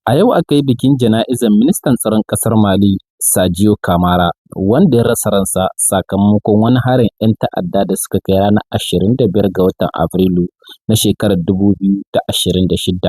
A yau aka yi bikin jana'izar ministan tsaron ƙasar Mali, Sadio Camara, wanda ya rasa ransa sakamakon wani harin 'yan ta'adda da suka kai ranar 25 ga watan Afrilu na shekarar 2026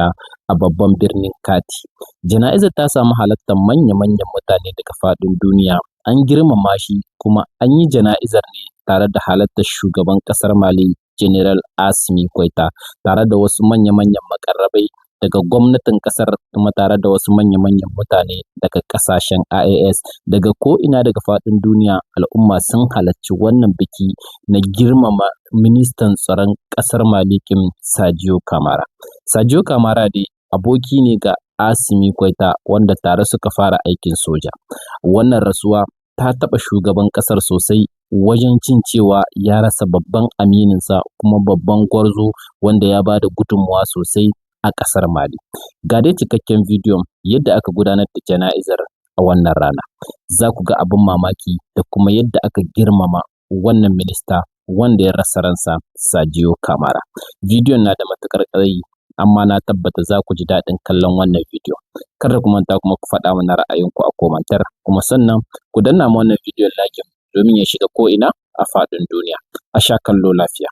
a babban birnin Kati. Jana'izar ta samu halartar manya-manyan mutane daga faɗin duniya. An girmama shi kuma an yi jana'izar ne tare da halartar shugaban ƙasar Mali, General Assimi Goïta, tare da wasu manya-manyan makarrabai daga gwamnatin kasar, kuma tare da wasu manya-manyan mutane daga kasashen IAS daga ko'ina daga faɗin duniya. Al'umma sun halarci wannan biki na girmama ministan tsaron kasar Mali Kim Sadio Camara. Sadio Camara dai aboki ne ga Assimi Goïta, wanda tare suka fara aikin soja. Wannan rasuwa ta taɓa shugaban ƙasar sosai wajen cin cewa ya rasa babban amininsa kuma babban gwarzo wanda ya ba da gudunmawa sosai a ƙasar Mali. Ga dai cikakken bidiyon yadda aka gudanar da jana'izar a wannan rana. Za ku ga abin mamaki da kuma yadda aka girmama wannan minista wanda ya rasa ransa, Sadio Camara. Bidiyon na da matuƙar tsayi, amma na tabbata za ku ji daɗin kallon wannan bidiyo. Kada ku manta kuma ku faɗa mana ra'ayinku a komantar, kuma sannan ku danna ma wannan bidiyon like domin ya shiga ko'ina a faɗin duniya. A sha kallo lafiya.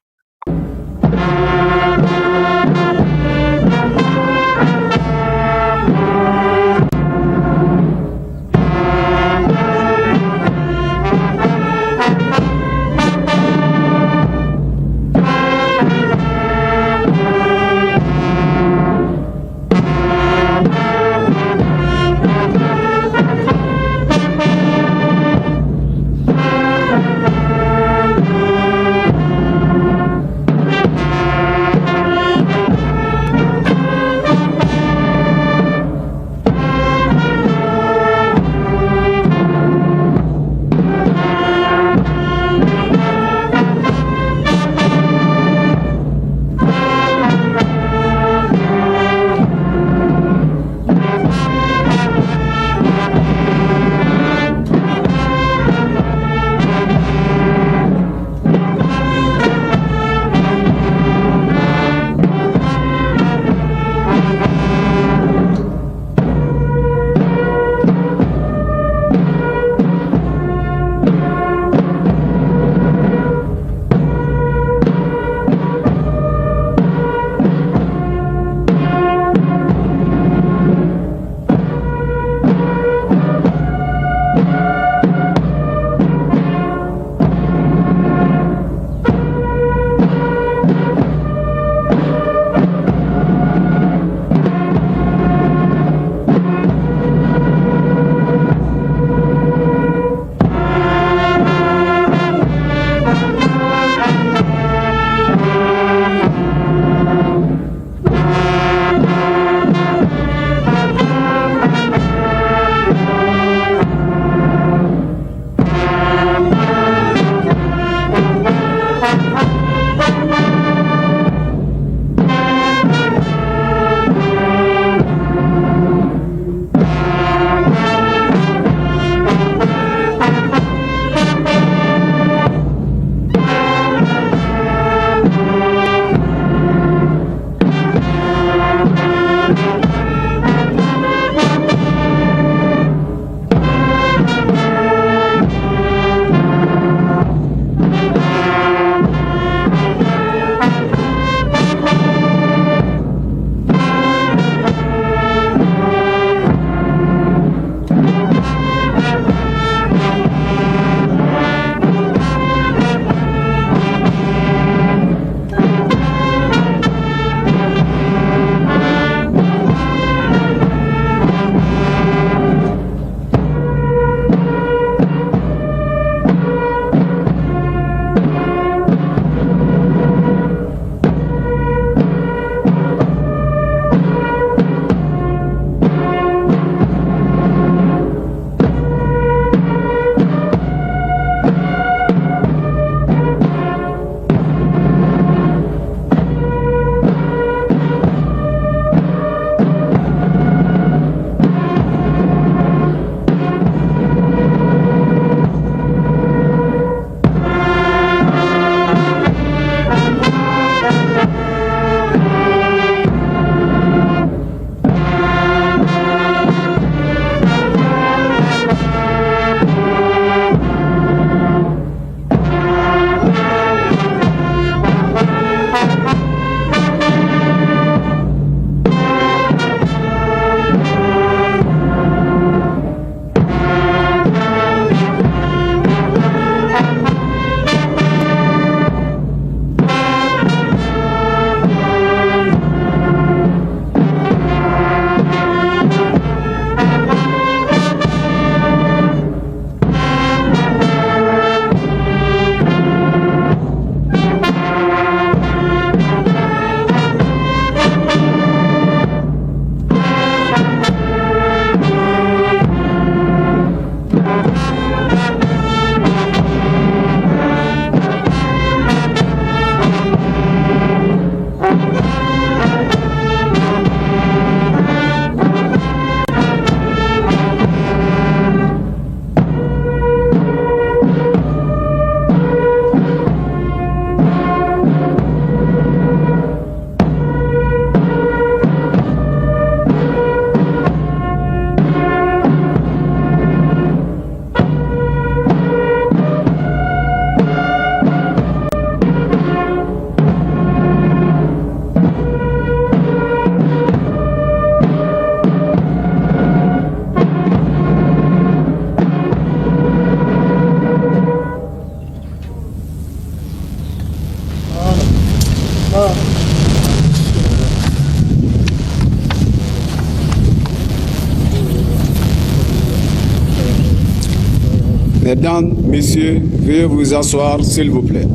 Mesdames, Messieurs, veuillez vous asseoir, s'il vous plaît.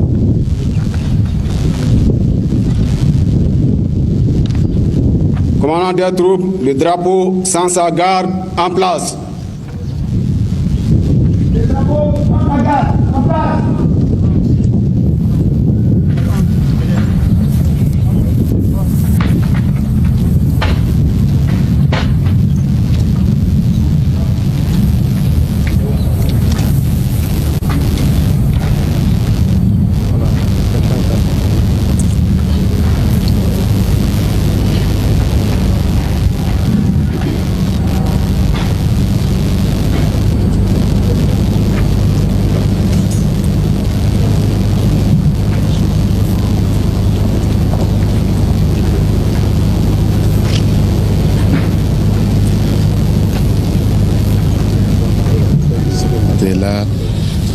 Commandant des troupes, le drapeau sans sa garde en place. Le drapeau sans sa garde en place.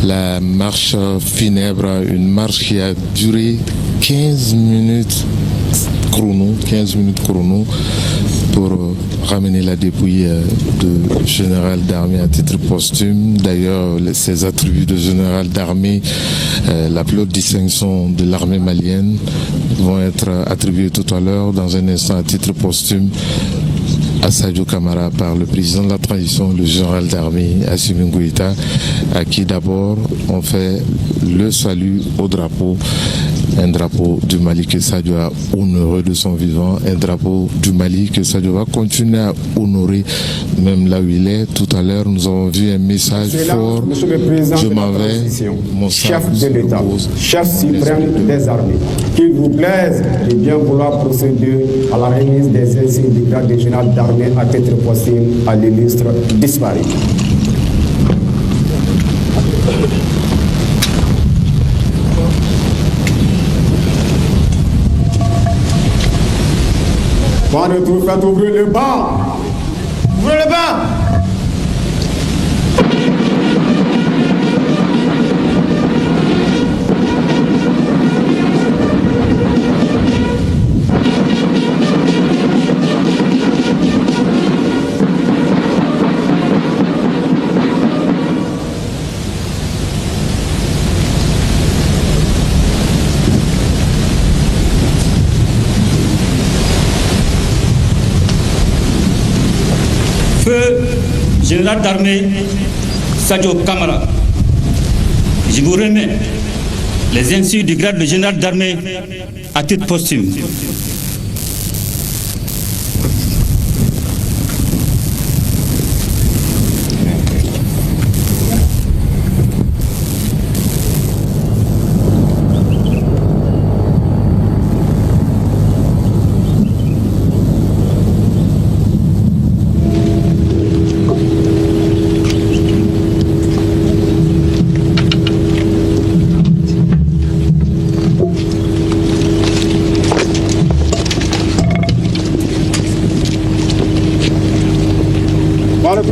La marche funèbre, une marche qui a duré 15 minutes chrono pour ramener la dépouille de général d'armée à titre posthume. D'ailleurs, ces attributs de général d'armée, la plus haute distinction de l'armée malienne, vont être attribués tout à l'heure dans un instant à titre posthume à Sadio Camara par le président de la transition, le général d'armée Assimi Goïta, à qui d'abord on fait le salut au drapeau, un drapeau du Mali que Sadio a honoré de son vivant, un drapeau du Mali que Sadio va continuer à honorer même là où il est. Tout à l'heure, nous avons vu un message fort. Monsieur le Président je de m'en la vais, transition, mon chef de l'État, chef suprême des armées, qu'il vous plaise de bien vouloir procéder à la remise des insignes du grade de général d'armée à titre posthume à l'illustre disparu. Point de tout, faites ouvrir le banc. Ouvrez le banc. Feu général d'armée Sadio Camara, je vous remets les insignes du grade de général d'armée à titre posthume. Voilà,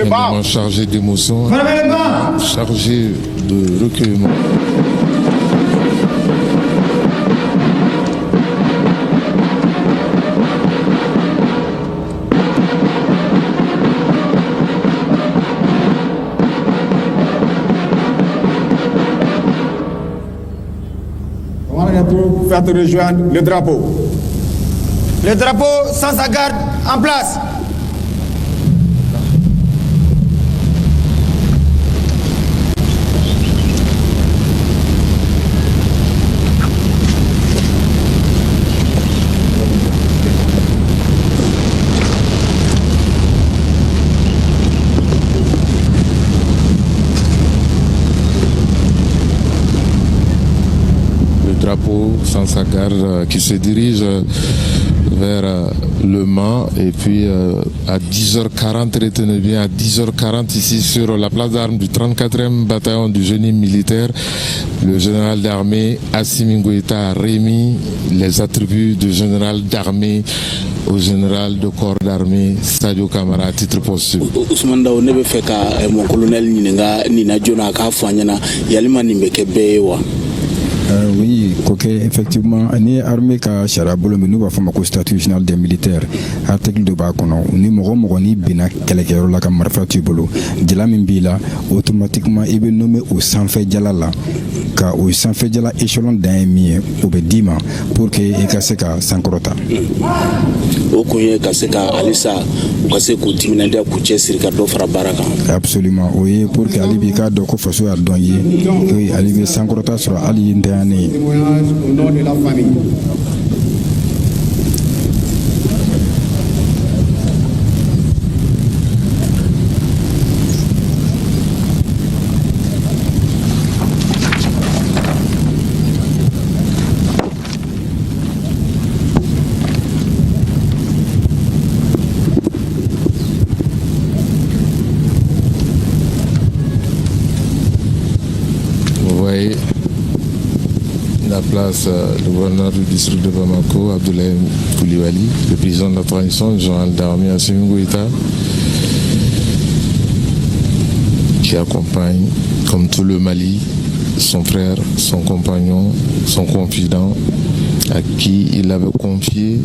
un moment chargé d'émotion, chargé de recueillement. Faites rejoindre le drapeau. Le drapeau sans sa garde en place. Drapeau sans sa garde qui se dirige vers le Mans et puis à 10h40, retenez bien, à 10h40 ici sur la place d'armes du 34e bataillon du génie militaire, le général d'armée Assimi Goïta a remis les attributs de général d'armée au général de corps d'armée Sadio Camara à titre posthume. Ousmane Daw ne be fait ka mon colonel Nina Jona ka fanyana yalima ni meke bewa. Oui, Ok, effectivement, ni armée ka sariya bolo min n'u b'a fɔ ma ko statut général des militaires article dɔ b'a kɔnɔ ni mɔgɔ mɔgɔ ni binna kɛlɛkɛyɔrɔ la ka marifa t'i bolo jala min b'i la automatiquement i bɛ nommé o sanfɛjala la ka o sanfɛjala échelon dan ye min ye o bɛ d'i ma pour que i ka se ka sankɔrɔta. O kun ye ka se ka halisa u ka se k'u timinadiya k'u cɛsiri ka dɔ fara baara kan. Absolument o ye pour que ale b'i k'a dɔn ko faso y'a dɔn ye ale bɛ sankɔrɔta sɔrɔ hali ntanya ye. Au nom de la famille. Vous voyez la place du gouverneur du district de Bamako, Abdoulaye Koulibaly, le président de la transition, le général d'armée Assimi Goïta, qui accompagne, comme tout le Mali, son frère, son compagnon, son confident, à qui il avait confié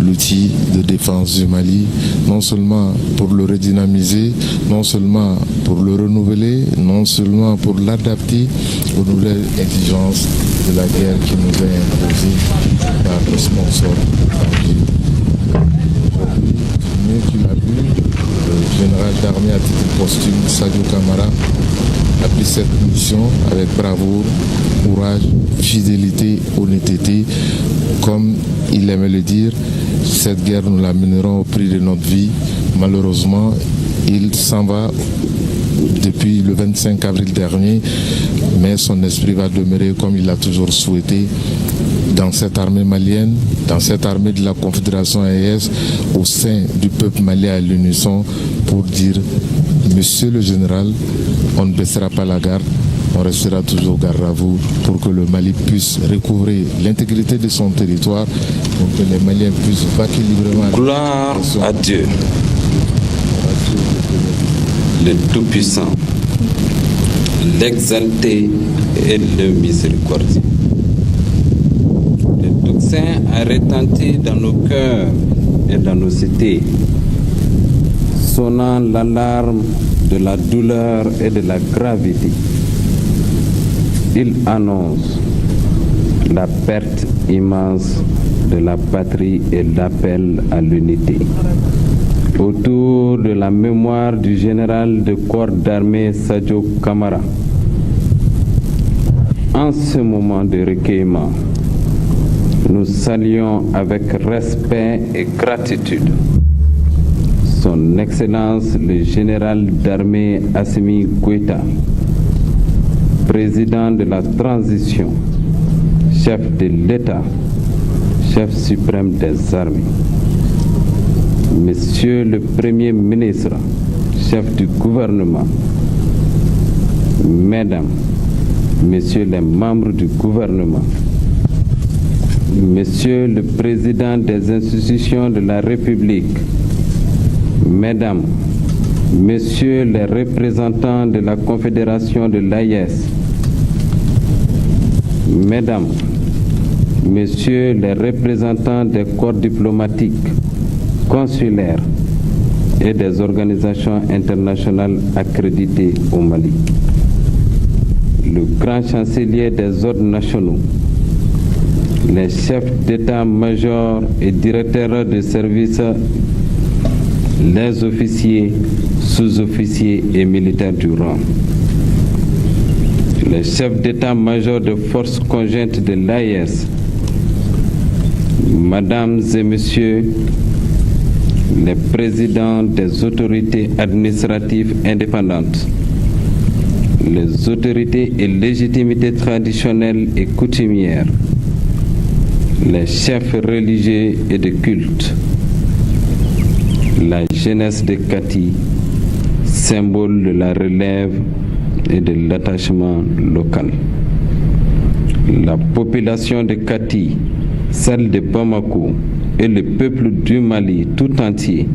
l'outil de défense du Mali, non seulement pour le redynamiser, non seulement pour le renouveler, non seulement pour l'adapter aux nouvelles exigences de la guerre qui nous est imposée par le sponsor étranger. Mieux qu'il a vu, le général d'armée à titre posthume, Sadio Kamara, a pris cette mission avec bravoure, courage, fidélité, honnêteté. Comme il aimait le dire, cette guerre nous la mènerons au prix de notre vie. Malheureusement, il s'en va depuis le 25 avril dernier, mais son esprit va demeurer comme il l'a toujours souhaité dans cette armée malienne, dans cette armée de la Confédération AES, au sein du peuple malien à l'unisson, pour dire: Monsieur le général, on ne baissera pas la garde, on restera toujours garde à vous pour que le Mali puisse recouvrer l'intégrité de son territoire, pour que les Maliens puissent vaquer librement. Gloire à Dieu, le Tout-Puissant, l'exalté et le miséricordieux. Le tocsin a retenti dans nos cœurs et dans nos cités, sonnant l'alarme de la douleur et de la gravité. Il annonce la perte immense de la patrie et l'appel à l'unité. Autour de la mémoire du général de corps d'armée Sadio Kamara, en ce moment de recueillement, nous saluons avec respect et gratitude Son Excellence le général d'armée Assimi Goïta, président de la transition, chef de l'État, chef suprême des armées. Monsieur le Premier ministre, chef du gouvernement, Mesdames, Messieurs les membres du gouvernement, Monsieur le Président des institutions de la République, Mesdames, Messieurs les représentants de la Confédération de l'AES, Mesdames, Messieurs les représentants des corps diplomatiques, consulaires et des organisations internationales accréditées au Mali, le grand chancelier des ordres nationaux, les chefs d'état-major et directeurs de services, les officiers, sous-officiers et militaires du rang, les chefs d'état-major de forces conjointes de l'AES, Mesdames et Messieurs, les présidents des autorités administratives indépendantes, les autorités et légitimités traditionnelles et coutumières, les chefs religieux et de culte, la jeunesse de Kati, symbole de la relève et de l'attachement local. La population de Kati, celle de Bamako et le peuple du Mali tout entier,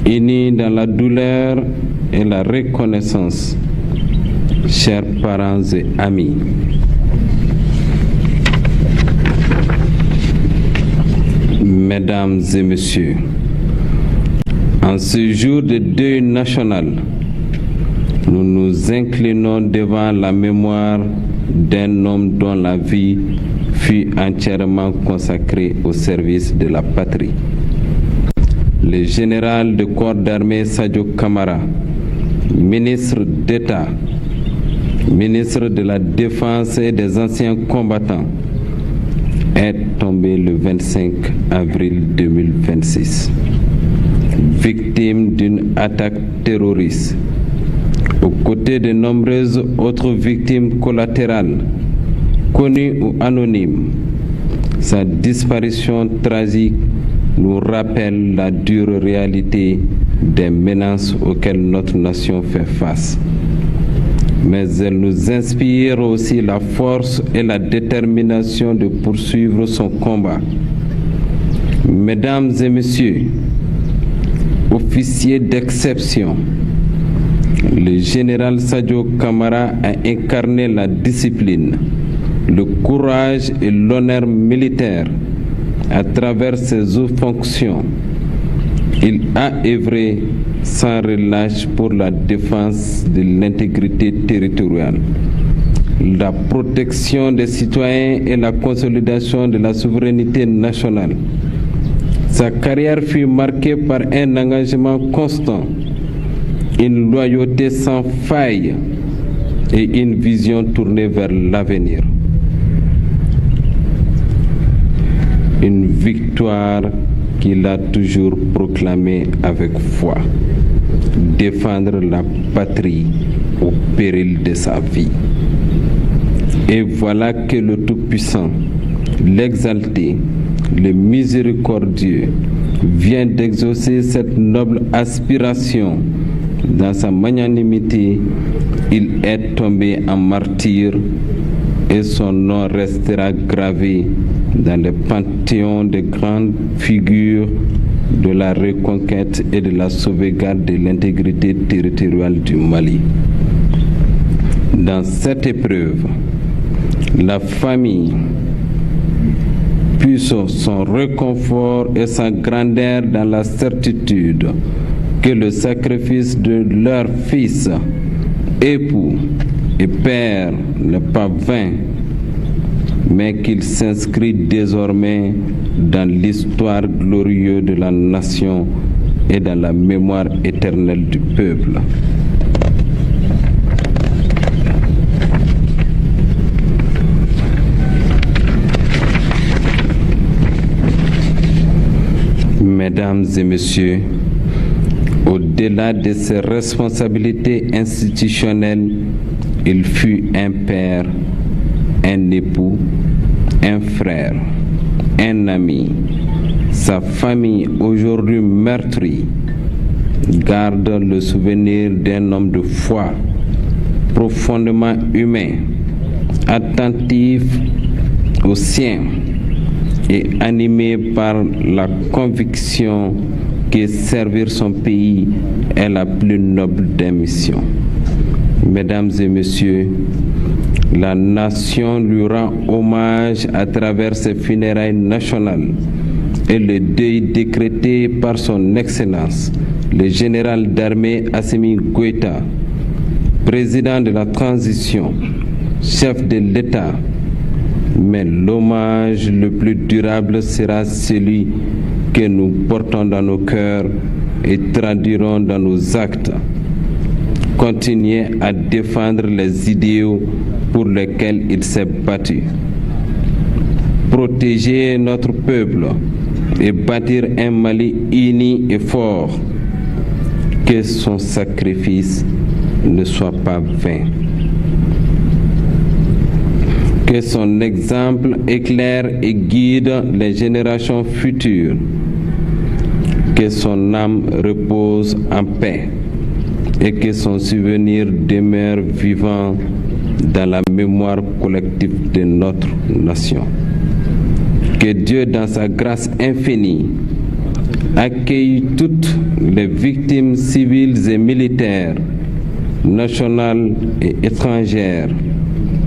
unis dans la douleur et la reconnaissance. Chers parents et amis, Mesdames et Messieurs, en ce jour de deuil national, nous nous inclinons devant la mémoire d'un homme dont la vie fut entièrement consacrée au service de la patrie. Le général de corps d'armée Sadio Kamara, ministre d'État, ministre de la Défense et des anciens combattants, est tombé le 25 avril 2026, victime d'une attaque terroriste, aux côtés de nombreuses autres victimes collatérales, connues ou anonymes. Sa disparition tragique nous rappelle la dure réalité des menaces auxquelles notre nation fait face. Mais elle nous inspire aussi la force et la détermination de poursuivre son combat. Mesdames et Messieurs, officiers d'exception, le général Sadio Kamara a incarné la discipline, le courage et l'honneur militaire à travers ses hautes fonctions. Il a œuvré sans relâche pour la défense de l'intégrité territoriale, la protection des citoyens et la consolidation de la souveraineté nationale. Sa carrière fut marquée par un engagement constant, une loyauté sans faille et une vision tournée vers l'avenir. Une victoire qu'il a toujours proclamée avec foi. Défendre la patrie au péril de sa vie. Et voilà que le Tout-Puissant, l'exalté, le miséricordieux, vient d'exaucer cette noble aspiration. Dans sa magnanimité, il est tombé en martyr et son nom restera gravé dans le panthéon des grandes figures de la reconquête et de la sauvegarde de l'intégrité territoriale du Mali. Dans cette épreuve, la famille puise son réconfort et sa grandeur dans la certitude que le sacrifice de leur fils, époux et père n'est pas vain, mais qu'il s'inscrit désormais dans l'histoire glorieuse de la nation et dans la mémoire éternelle du peuple. Mesdames et Messieurs, au-delà de ses responsabilités institutionnelles, il fut un père, un époux, un frère, un ami. Sa famille, aujourd'hui meurtrie, garde le souvenir d'un homme de foi, profondément humain, attentif aux siens et animé par la conviction que servir son pays est la plus noble des missions. Mesdames et Messieurs, la nation lui rend hommage à travers ses funérailles nationales et le deuil décrété par son Excellence, le général d'armée Assimi Goïta, président de la transition, chef de l'État. Mais l'hommage le plus durable sera celui que nous portons dans nos cœurs et traduirons dans nos actes. Continuer à défendre les idéaux pour lesquels il s'est battu. Protéger notre peuple et bâtir un Mali uni et fort. Que son sacrifice ne soit pas vain. Que son exemple éclaire et guide les générations futures. Que son âme repose en paix et que son souvenir demeure vivant dans la mémoire collective de notre nation. Que Dieu, dans sa grâce infinie, accueille toutes les victimes civiles et militaires, nationales et étrangères,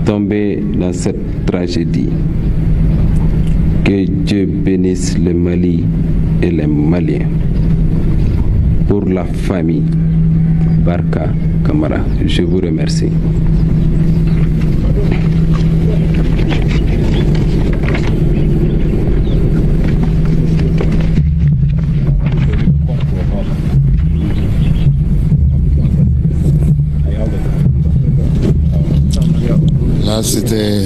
tombées dans cette tragédie. Que Dieu bénisse le Mali et les Maliens. Pour la famille Barka Camara, je vous remercie. Là, c'était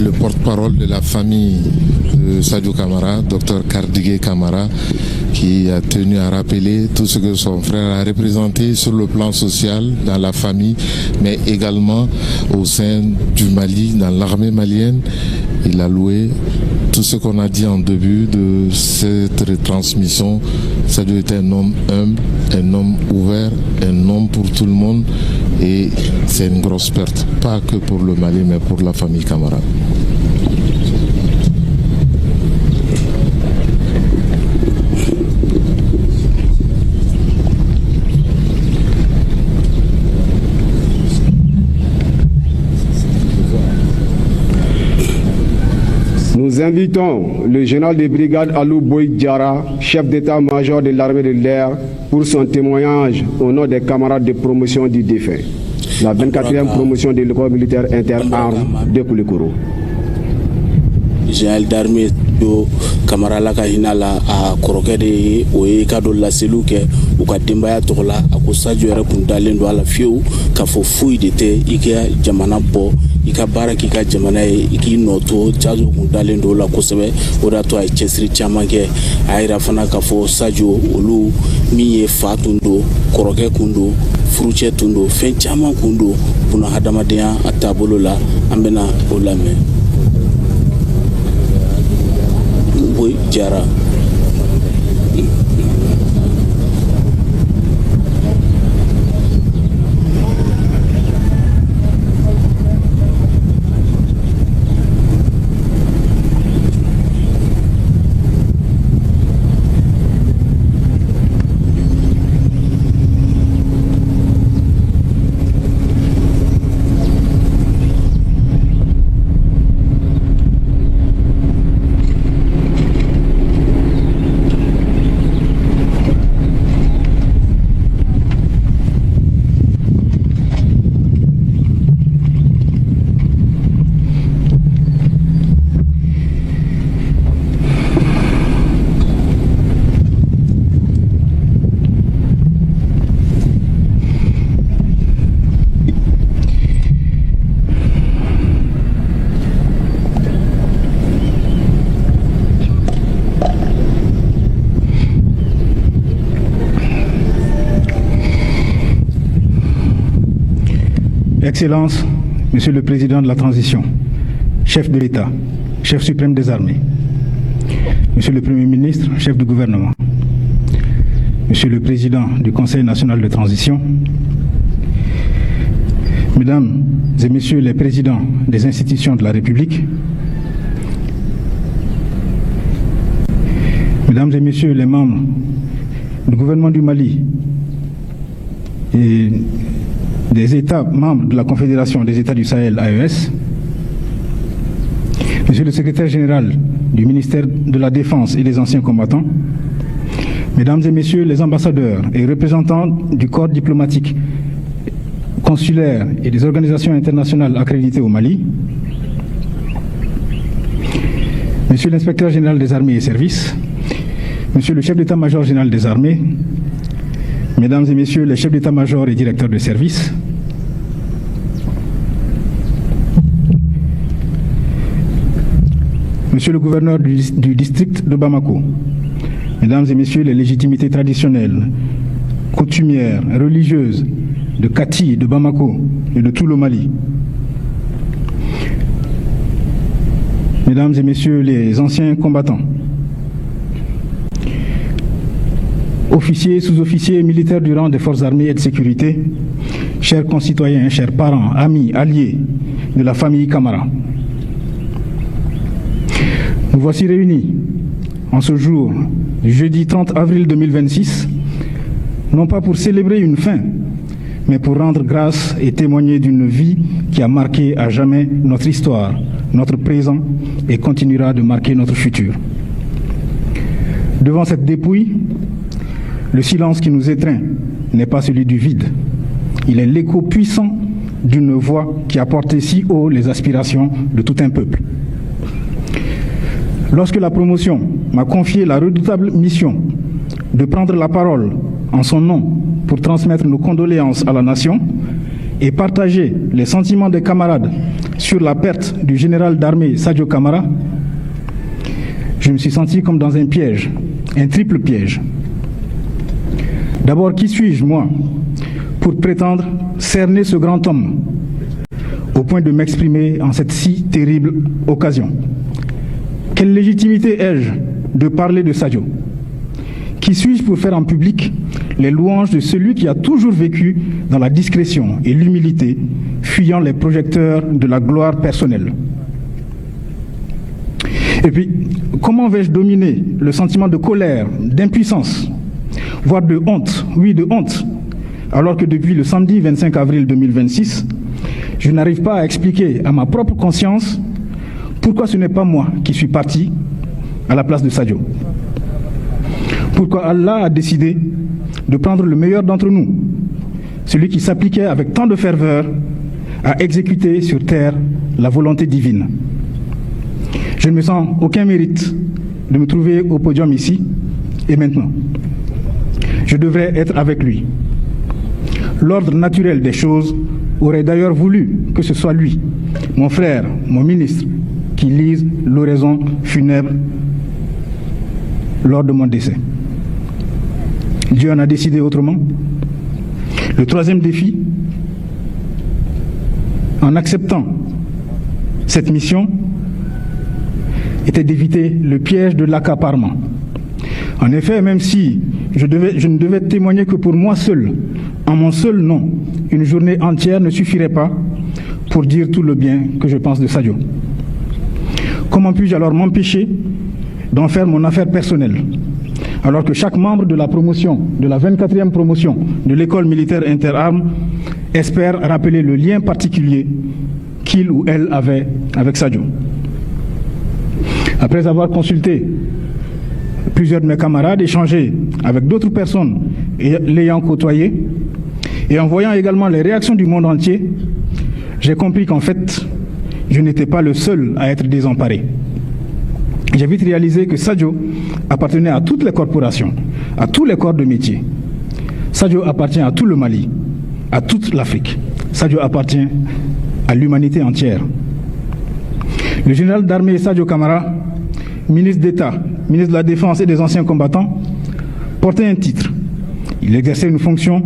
le porte-parole de la famille de Sadio Camara, Dr Kardigué Camara, qui a tenu à rappeler tout ce que son frère a représenté sur le plan social dans la famille, mais également au sein du Mali, dans l'armée malienne. Il a loué tout ce qu'on a dit en début de cette retransmission. Sadio était un homme humble, un homme ouvert, un homme pour tout le monde, et c'est une grosse perte, pas que pour le Mali, mais pour la famille Camara. Nous invitons le général de brigade Alou Boy Diara, chef d'état-major de l'armée de l'air, pour son témoignage au nom des camarades de promotion du défunt. La 24e promotion de l'école militaire interarmes de Koulikoro. Général d'armée yo Camara la ka hinala a koroke de o e ka do la selu ke u ka denbaya tɔgɔ la a ko Sadio yɛrɛ kun dalen do a la fiyewu k'a fɔ foyi de tɛ i ka jamana bɔ i ka baara k'i ka jamana ye i k'i nɔ to Sadio kun dalen do la kosɛbɛ o de y'a to a ye cɛsiri caman kɛ a yira fana k'a fɔ Sadio olu min ye fa tun do kɔrɔkɛ kun do furucɛ tun do fɛn caman kun do buna hadamadenya a taabolo la an bɛna o lamɛn. Boy Diara. Excellences, Monsieur le Président de la Transition, chef de l'État, chef suprême des armées, Monsieur le Premier ministre, chef du gouvernement, Monsieur le Président du Conseil national de transition, Mesdames et Messieurs les présidents des institutions de la République, Mesdames et Messieurs les membres du gouvernement du Mali et des États membres de la Confédération des États du Sahel, AES, Monsieur le Secrétaire général du ministère de la Défense et des anciens combattants, Mesdames et Messieurs les ambassadeurs et représentants du corps diplomatique, consulaire et des organisations internationales accréditées au Mali, Monsieur l'inspecteur général des armées et services, Monsieur le chef d'état-major général des armées, Mesdames et Messieurs les chefs d'état-major et directeurs de service, Monsieur le gouverneur du district de Bamako, Mesdames et Messieurs les légitimités traditionnelles, coutumières, religieuses de Kati, de Bamako et de tout le Mali, Mesdames et Messieurs les anciens combattants, officiers, sous-officiers, militaires du rang des forces armées et de sécurité, chers concitoyens, chers parents, amis, alliés de la famille Camara. Nous voici réunis en ce jour, jeudi 30 avril 2026, non pas pour célébrer une fin, mais pour rendre grâce et témoigner d'une vie qui a marqué à jamais notre histoire, notre présent et continuera de marquer notre futur. Devant cette dépouille, le silence qui nous étreint n'est pas celui du vide. Il est l'écho puissant d'une voix qui a porté si haut les aspirations de tout un peuple. Lorsque la promotion m'a confié la redoutable mission de prendre la parole en son nom pour transmettre nos condoléances à la nation et partager les sentiments des camarades sur la perte du général d'armée Sadio Camara, je me suis senti comme dans un piège, un triple piège. D'abord, qui suis-je, moi, pour prétendre cerner ce grand homme au point de m'exprimer en cette si terrible occasion? Quelle légitimité ai-je de parler de Sadio? Qui suis-je pour faire en public les louanges de celui qui a toujours vécu dans la discrétion et l'humilité, fuyant les projecteurs de la gloire personnelle? Et puis, comment vais-je dominer le sentiment de colère, d'impuissance, voire de honte, oui de honte, alors que depuis le samedi 25 avril 2026, je n'arrive pas à expliquer à ma propre conscience pourquoi ce n'est pas moi qui suis parti à la place de Sadio? Pourquoi Allah a décidé de prendre le meilleur d'entre nous, celui qui s'appliquait avec tant de ferveur à exécuter sur terre la volonté divine? Je ne me sens aucun mérite de me trouver au podium ici et maintenant. Je devrais être avec lui. L'ordre naturel des choses aurait d'ailleurs voulu que ce soit lui, mon frère, mon ministre, qui lise l'oraison funèbre lors de mon décès. Dieu en a décidé autrement. Le troisième défi, en acceptant cette mission, était d'éviter le piège de l'accaparement. En effet, même si je ne devais témoigner que pour moi seul, en mon seul nom, une journée entière ne suffirait pas pour dire tout le bien que je pense de Sadio. Comment puis-je alors m'empêcher d'en faire mon affaire personnelle, alors que chaque membre de la promotion, de la 24e promotion de l'école militaire interarmes espère rappeler le lien particulier qu'il ou elle avait avec Sadio? Après avoir consulté plusieurs de mes camarades, échangé avec d'autres personnes l'ayant côtoyé, et en voyant également les réactions du monde entier, j'ai compris qu'en fait, je n'étais pas le seul à être désemparé. J'ai vite réalisé que Sadio appartenait à toutes les corporations, à tous les corps de métier. Sadio appartient à tout le Mali, à toute l'Afrique. Sadio appartient à l'humanité entière. Le général d'armée Sadio Camara, ministre d'État, ministre de la Défense et des anciens combattants, portait un titre. Il exerçait une fonction